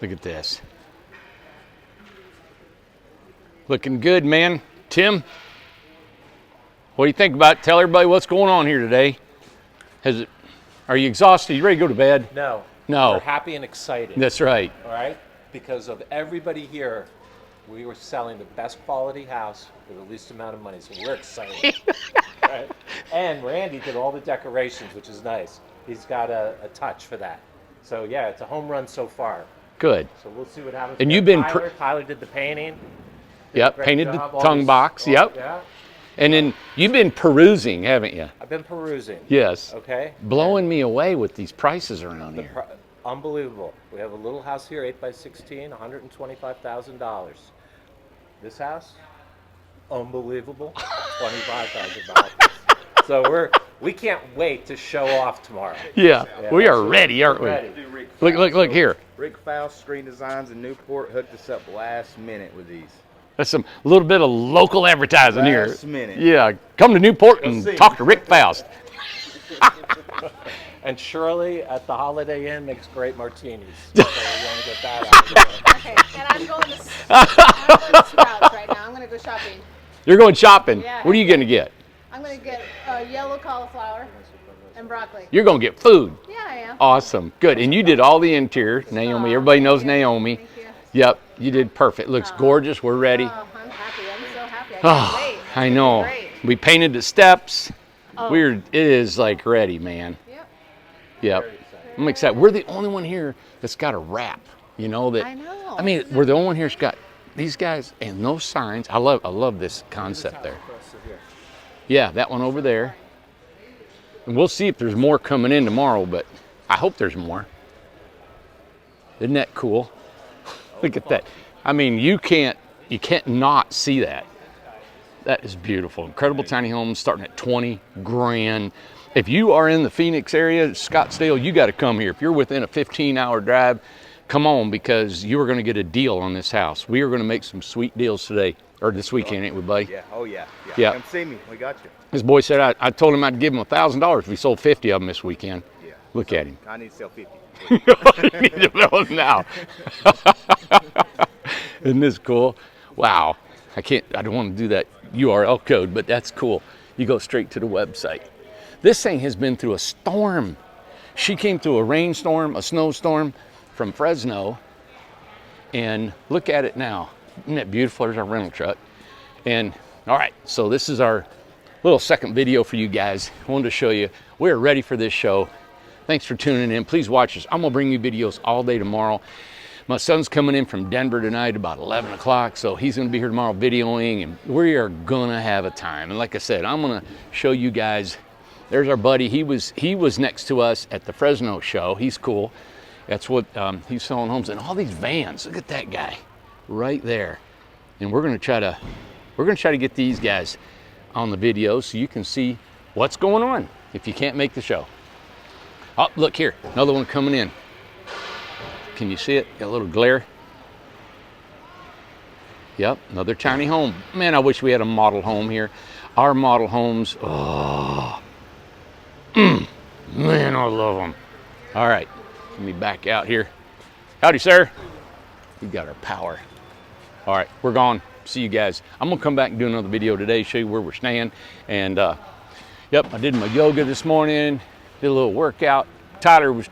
Look at this. Looking good, man. Tim, what do you think about it? Tell everybody what's going on here today. Are you exhausted? You ready to go to bed? No. No. We're happy and excited. That's right. All right? Because of everybody here, we were selling the best quality house for the least amount of money, so we're excited. Right? And Randy did all the decorations, which is nice. He's got a touch for that. So yeah, it's a home run so far. Good. So we'll see what happens. And you've been Tyler did the painting. Yep, painted the tongue box. Yep. Yeah. And then you've been perusing, haven't you? I've been perusing. Yes. Okay. Blowing me away with these prices around here. Unbelievable. We have a little house here, 8x16, $125,000. This house, unbelievable, $25,000. So we can't wait to show off tomorrow. Yeah, we are ready, aren't we? Ready. Look here. Rick Faust Screen Designs in Newport hooked us up last minute with these. That's a little bit of local advertising here. Last minute. Yeah, come to Newport and talk to Rick Faust. And Shirley at the Holiday Inn makes great martinis. So we want to get that out of there. Okay, and I'm going to Sprouts right now. I'm going to go shopping. You're going shopping? Yeah. What are you going to get? I'm going to get yellow cauliflower and broccoli. You're going to get food. Yeah, I am. Awesome. Good. And you did all the interior. Naomi, everybody knows Naomi. Thank you. Yep, you did perfect. Looks gorgeous. We're ready. Oh, I'm happy. I'm so happy. I can't wait. It's I gonna be know. great. We painted the steps. Oh. It is like ready, man. Yep. Yep. I'm excited. We're the only one here that's got a wrap. You know that. I know. I mean, we're the only one here that's got these guys and no signs. I love this concept there. Yeah, that one over there. And we'll see if there's more coming in tomorrow, but I hope there's more. Isn't that cool? Look at that. I mean, you can't not see that. That is beautiful. Incredible tiny homes starting at 20 grand. If you are in the Phoenix area, Scottsdale, you got to come here. If you're within a 15-hour drive, come on, because you are going to get a deal on this house. We are going to make some sweet deals today, or this weekend, ain't we, buddy? Yeah. Oh yeah. Yeah. Come see me. We got you. This boy said I told him I'd give him $1,000 if we sold 50 of them this weekend. Yeah. Look at him. I need to sell 50. You need to know now. Isn't this cool? Wow. I don't want to do that URL code, but that's cool. You go straight to the website. This thing has been through a storm. She came through a rainstorm, a snowstorm from Fresno, and look at it now. Isn't that beautiful? There's our rental truck. And all right, so this is our little second video for you guys. I wanted to show you we're ready for this show. Thanks for tuning in. Please watch us. I'm gonna bring you videos all day tomorrow. My son's coming in from Denver tonight about 11 o'clock, so he's gonna be here tomorrow videoing, and we are gonna have a time. And like I said, I'm gonna show you guys. There's our buddy. He was next to us at the Fresno show. He's cool. That's what he's selling homes, and all these vans. Look at that guy right there. And we're gonna try to get these guys on the video so you can see what's going on if you can't make the show. Oh, look here, another one coming in. Can you see it? Got a little glare. Yep, another tiny home. Man, I wish we had a model home here. Our model homes, oh, man, I love them. All right, let me back out here. Howdy, sir. We got our power. All right, we're gone. See you guys. I'm gonna come back and do another video today, show you where we're staying. And yep, I did my yoga this morning, did a little workout. Tyler was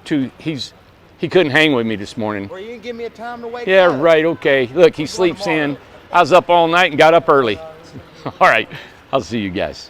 he couldn't hang with me this morning. Well, you didn't give me a time to wake up. Yeah, right, okay. Look, he sleeps in. I was up all night and got up early. All right, I'll see you guys.